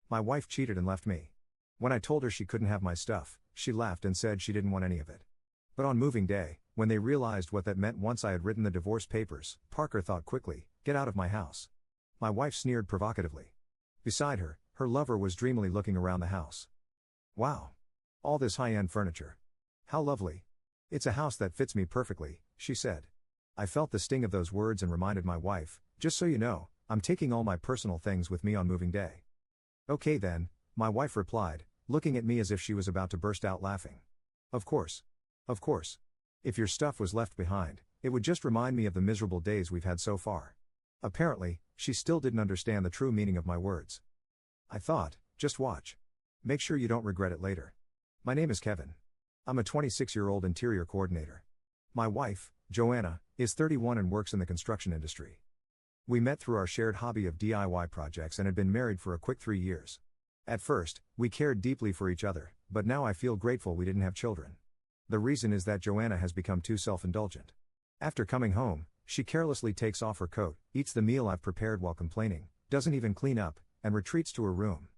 My wife cheated and left me. When I told her she couldn't have my stuff, she laughed and said she didn't want any of it. But on moving day, when they realized what that meant once I had written the divorce papers, Parker thought quickly, "Get out of my house." My wife sneered provocatively. Beside her, her lover was dreamily looking around the house. "Wow. All this high-end furniture. How lovely. It's a house that fits me perfectly," she said. I felt the sting of those words and reminded my wife, "Just so you know, I'm taking all my personal things with me on moving day." "Okay then," my wife replied, looking at me as if she was about to burst out laughing. Of course. Of course. If your stuff was left behind, it would just remind me of the miserable days we've had so far." Apparently, she still didn't understand the true meaning of my words. I thought, just watch. Make sure you don't regret it later. My name is Kevin. I'm a 26-year-old interior coordinator. My wife, Joanna, is 31 and works in the construction industry. We met through our shared hobby of DIY projects and had been married for a quick 3 years. At first, we cared deeply for each other, but now I feel grateful we didn't have children. The reason is that Joanna has become too self-indulgent. After coming home, she carelessly takes off her coat, eats the meal I've prepared while complaining, doesn't even clean up, and retreats to her room.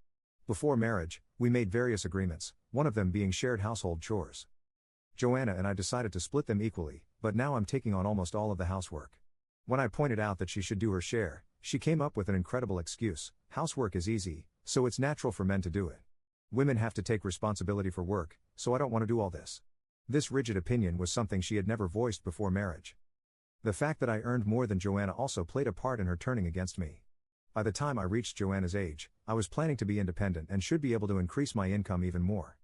Before marriage, we made various agreements, one of them being shared household chores. Joanna and I decided to split them equally, but now I'm taking on almost all of the housework. When I pointed out that she should do her share, she came up with an incredible excuse: housework is easy, so it's natural for men to do it. Women have to take responsibility for work, so I don't want to do all this. This rigid opinion was something she had never voiced before marriage. The fact that I earned more than Joanna also played a part in her turning against me. By the time I reached Joanna's age, I was planning to be independent and should be able to increase my income even more.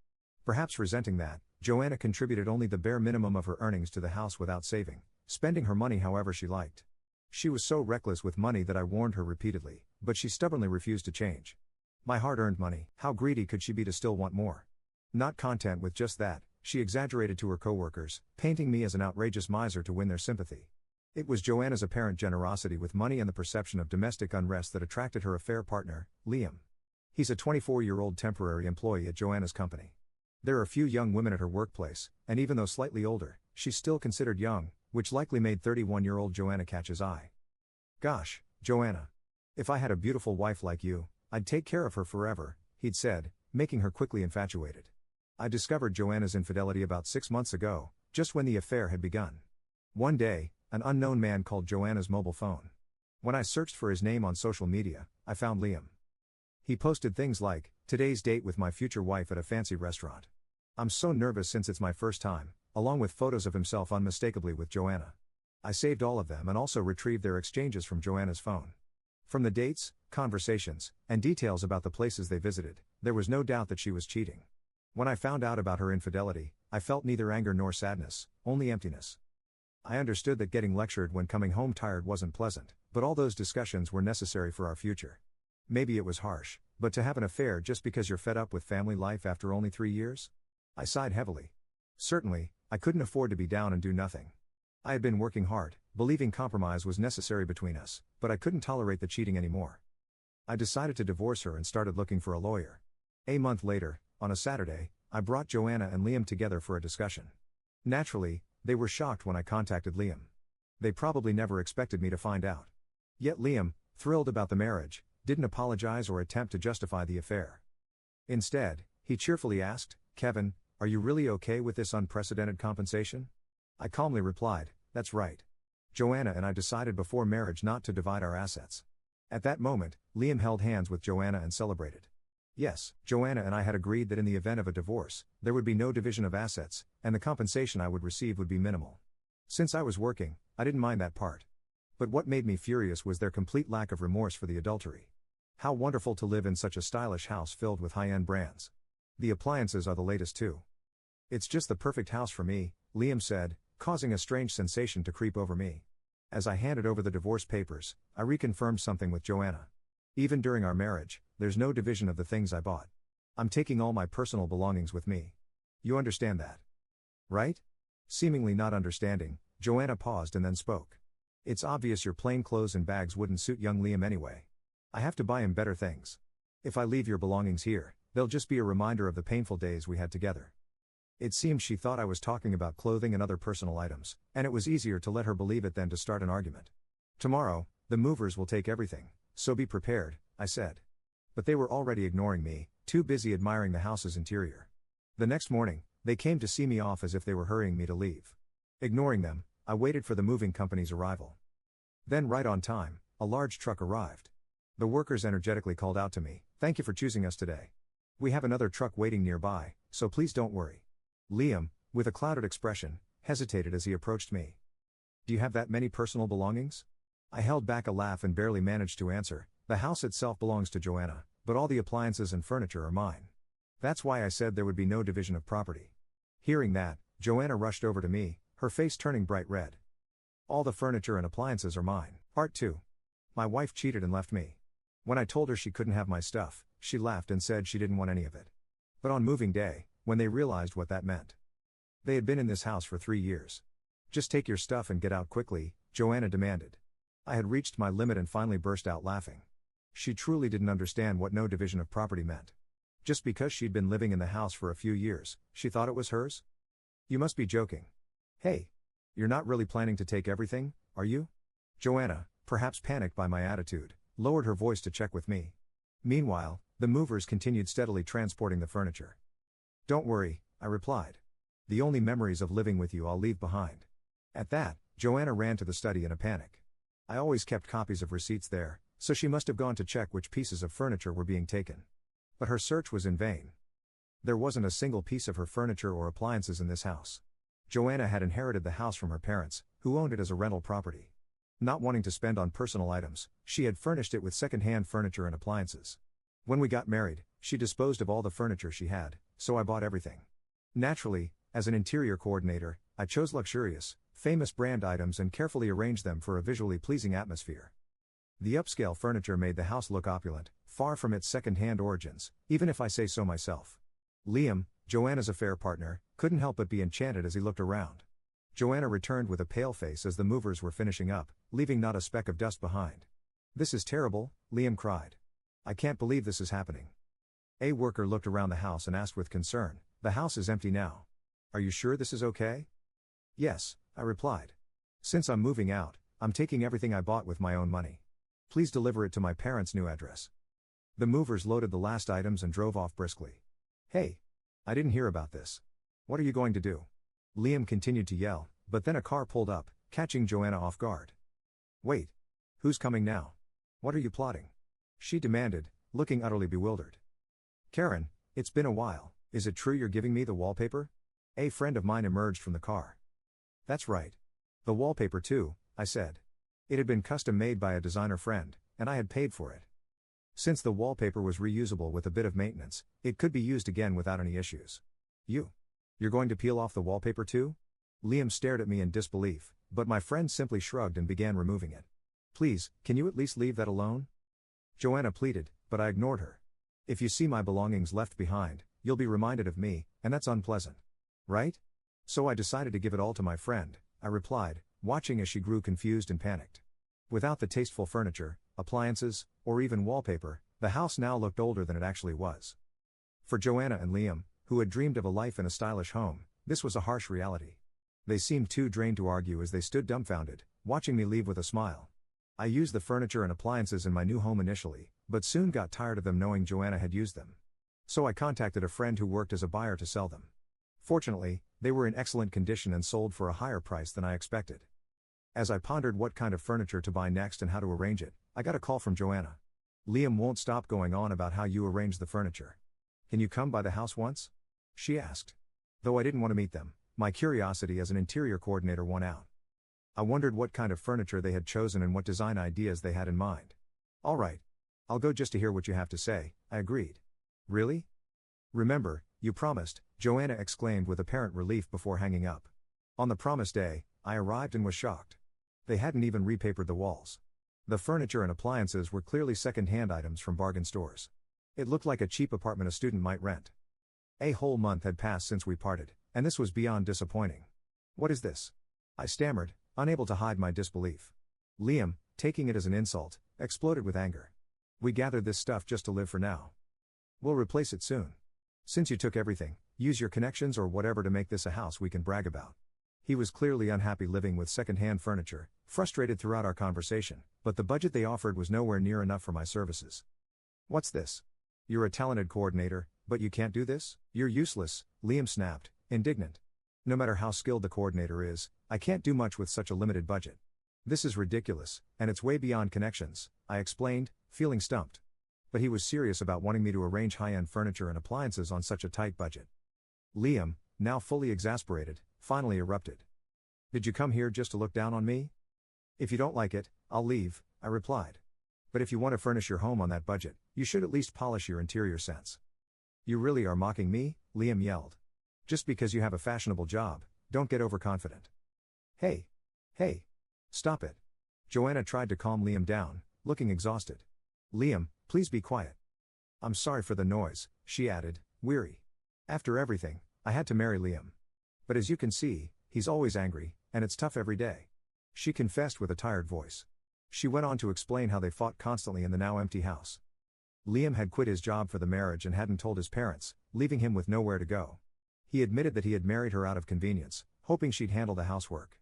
Perhaps resenting that, Joanna contributed only the bare minimum of her earnings to the house without saving, spending her money however she liked. She was so reckless with money that I warned her repeatedly, but she stubbornly refused to change. My hard-earned money, how greedy could she be to still want more? Not content with just that, she exaggerated to her coworkers, painting me as an outrageous miser to win their sympathy. It was Joanna's apparent generosity with money and the perception of domestic unrest that attracted her affair partner, Liam. He's a 24-year-old temporary employee at Joanna's company. There are few young women at her workplace, and even though slightly older, she's still considered young, which likely made 31-year-old Joanna catch his eye. "Gosh, Joanna. If I had a beautiful wife like you, I'd take care of her forever," he'd said, making her quickly infatuated. I discovered Joanna's infidelity about 6 months ago, just when the affair had begun. One day, an unknown man called Joanna's mobile phone. When I searched for his name on social media, I found Liam. He posted things like, "Today's date with my future wife at a fancy restaurant. I'm so nervous since it's my first time," along with photos of himself unmistakably with Joanna. I saved all of them and also retrieved their exchanges from Joanna's phone. From the dates, conversations, and details about the places they visited, there was no doubt that she was cheating. When I found out about her infidelity, I felt neither anger nor sadness, only emptiness. I understood that getting lectured when coming home tired wasn't pleasant, but all those discussions were necessary for our future. Maybe it was harsh, but to have an affair just because you're fed up with family life after only 3 years? I sighed heavily. Certainly, I couldn't afford to be down and do nothing. I had been working hard, believing compromise was necessary between us, but I couldn't tolerate the cheating anymore. I decided to divorce her and started looking for a lawyer. A month later, on a Saturday, I brought Joanna and Liam together for a discussion. Naturally, they were shocked when I contacted Liam. They probably never expected me to find out. Yet Liam, thrilled about the marriage, didn't apologize or attempt to justify the affair. Instead, he cheerfully asked, "Kevin, are you really okay with this unprecedented compensation?" I calmly replied, "That's right. Joanna and I decided before marriage not to divide our assets." At that moment, Liam held hands with Joanna and celebrated. Yes, Joanna and I had agreed that in the event of a divorce, there would be no division of assets, and the compensation I would receive would be minimal. Since I was working, I didn't mind that part. But what made me furious was their complete lack of remorse for the adultery. How wonderful to live in such a stylish house filled with high-end brands. The appliances are the latest too. "It's just the perfect house for me," Liam said, causing a strange sensation to creep over me. As I handed over the divorce papers, I reconfirmed something with Joanna. Even during our marriage, there's no division of the things I bought. I'm taking all my personal belongings with me. You understand that, right? Seemingly not understanding, Joanna paused and then spoke. "It's obvious your plain clothes and bags wouldn't suit young Liam anyway. I have to buy him better things. If I leave your belongings here, they'll just be a reminder of the painful days we had together." It seemed she thought I was talking about clothing and other personal items, and it was easier to let her believe it than to start an argument. "Tomorrow, the movers will take everything, so be prepared," I said. But they were already ignoring me, too busy admiring the house's interior. The next morning, they came to see me off as if they were hurrying me to leave. Ignoring them, I waited for the moving company's arrival. Then, right on time, a large truck arrived. The workers energetically called out to me, "Thank you for choosing us today. We have another truck waiting nearby, so please don't worry." Liam, with a clouded expression, hesitated as he approached me. "Do you have that many personal belongings?" I held back a laugh and barely managed to answer, "The house itself belongs to Joanna, but all the appliances and furniture are mine." That's why I said there would be no division of property. Hearing that, Joanna rushed over to me, her face turning bright red. "All the furniture and appliances are mine." Part 2. My wife cheated and left me. When I told her she couldn't have my stuff, she laughed and said she didn't want any of it. But on moving day, when they realized what that meant. They had been in this house for 3 years. "Just take your stuff and get out quickly," Joanna demanded. I had reached my limit and finally burst out laughing. She truly didn't understand what no division of property meant. Just because she'd been living in the house for a few years, she thought it was hers? "You must be joking. Hey, you're not really planning to take everything, are you?" Joanna, perhaps panicked by my attitude, lowered her voice to check with me. Meanwhile, the movers continued steadily transporting the furniture. "Don't worry," I replied. "The only memories of living with you I'll leave behind." At that, Joanna ran to the study in a panic. I always kept copies of receipts there, so she must have gone to check which pieces of furniture were being taken. But her search was in vain. There wasn't a single piece of her furniture or appliances in this house. Joanna had inherited the house from her parents, who owned it as a rental property. Not wanting to spend on personal items, she had furnished it with second-hand furniture and appliances. When we got married, she disposed of all the furniture she had, so I bought everything. Naturally, as an interior coordinator, I chose luxurious, famous brand items and carefully arranged them for a visually pleasing atmosphere. The upscale furniture made the house look opulent, far from its second-hand origins, even if I say so myself. Liam, Joanna's affair partner, couldn't help but be enchanted as he looked around. Joanna returned with a pale face as the movers were finishing up, leaving not a speck of dust behind. "This is terrible," Liam cried. "I can't believe this is happening." A worker looked around the house and asked with concern, "The house is empty now. Are you sure this is okay?" "Yes," I replied. "Since I'm moving out, I'm taking everything I bought with my own money. Please deliver it to my parents' new address." The movers loaded the last items and drove off briskly. "Hey! I didn't hear about this. What are you going to do?" Liam continued to yell, but then a car pulled up, catching Joanna off guard. "Wait. Who's coming now? What are you plotting?" she demanded, looking utterly bewildered. "Karen, it's been a while. Is it true you're giving me the wallpaper?" A friend of mine emerged from the car. "That's right. The wallpaper too," I said. It had been custom made by a designer friend, and I had paid for it. Since the wallpaper was reusable with a bit of maintenance, it could be used again without any issues. You're going to peel off the wallpaper too?" Liam stared at me in disbelief, but my friend simply shrugged and began removing it. "Please, can you at least leave that alone?" Joanna pleaded, but I ignored her. "If you see my belongings left behind, you'll be reminded of me, and that's unpleasant. Right? So I decided to give it all to my friend," I replied, watching as she grew confused and panicked. Without the tasteful furniture, appliances, or even wallpaper, the house now looked older than it actually was. For Joanna and Liam, who had dreamed of a life in a stylish home, this was a harsh reality. They seemed too drained to argue as they stood dumbfounded, watching me leave with a smile. I used the furniture and appliances in my new home initially, but soon got tired of them knowing Joanna had used them. So I contacted a friend who worked as a buyer to sell them. Fortunately, they were in excellent condition and sold for a higher price than I expected. As I pondered what kind of furniture to buy next and how to arrange it, I got a call from Joanna. "Liam won't stop going on about how you arrange the furniture. Can you come by the house once?" she asked. Though I didn't want to meet them, my curiosity as an interior coordinator won out. I wondered what kind of furniture they had chosen and what design ideas they had in mind. "All right. I'll go just to hear what you have to say," I agreed. "Really? Remember, you promised," Joanna exclaimed with apparent relief before hanging up. On the promised day, I arrived and was shocked. They hadn't even repapered the walls. The furniture and appliances were clearly second-hand items from bargain stores. It looked like a cheap apartment a student might rent. A whole month had passed since we parted, and this was beyond disappointing. "What is this?" I stammered, unable to hide my disbelief. Liam, taking it as an insult, exploded with anger. "We gathered this stuff just to live for now. We'll replace it soon. Since you took everything, use your connections or whatever to make this a house we can brag about." He was clearly unhappy living with second-hand furniture, frustrated throughout our conversation, but the budget they offered was nowhere near enough for my services. What's this? You're a talented coordinator, but you can't do this? You're useless, Liam snapped, indignant. No matter how skilled the coordinator is, I can't do much with such a limited budget. This is ridiculous, and it's way beyond connections, I explained, feeling stumped. But he was serious about wanting me to arrange high-end furniture and appliances on such a tight budget. Liam, now fully exasperated, finally erupted. Did you come here just to look down on me? If you don't like it, I'll leave, I replied. But if you want to furnish your home on that budget, you should at least polish your interior sense. You really are mocking me, Liam yelled. Just because you have a fashionable job, don't get overconfident. Hey! Stop it. Joanna tried to calm Liam down, looking exhausted. Liam, please be quiet. I'm sorry for the noise, she added, weary. After everything, I had to marry Liam. But as you can see, he's always angry, and it's tough every day. She confessed with a tired voice. She went on to explain how they fought constantly in the now empty house. Liam had quit his job for the marriage and hadn't told his parents, leaving him with nowhere to go. He admitted that he had married her out of convenience, hoping she'd handle the housework.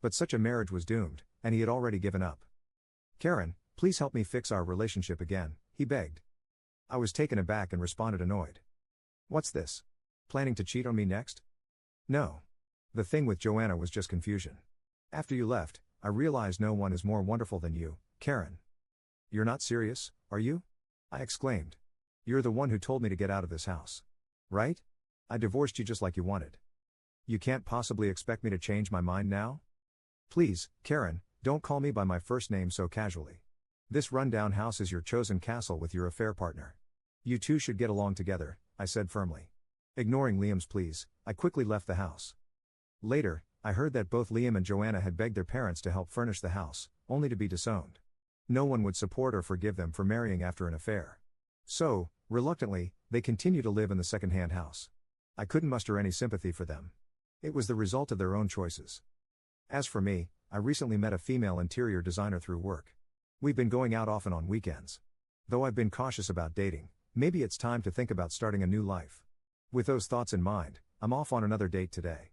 But such a marriage was doomed, and he had already given up. Karen, please help me fix our relationship again, he begged. I was taken aback and responded annoyed. What's this? Planning to cheat on me next? No. The thing with Joanna was just confusion. After you left, I realized no one is more wonderful than you, Karen. You're not serious, are you? I exclaimed. You're the one who told me to get out of this house. Right? I divorced you just like you wanted. You can't possibly expect me to change my mind now? Please, Karen, don't call me by my first name so casually. This rundown house is your chosen castle with your affair partner. You two should get along together, I said firmly. Ignoring Liam's pleas, I quickly left the house. Later, I heard that both Liam and Joanna had begged their parents to help furnish the house, only to be disowned. No one would support or forgive them for marrying after an affair. So, reluctantly, they continue to live in the second-hand house. I couldn't muster any sympathy for them. It was the result of their own choices. As for me, I recently met a female interior designer through work. We've been going out often on weekends. Though I've been cautious about dating, maybe it's time to think about starting a new life. With those thoughts in mind, I'm off on another date today.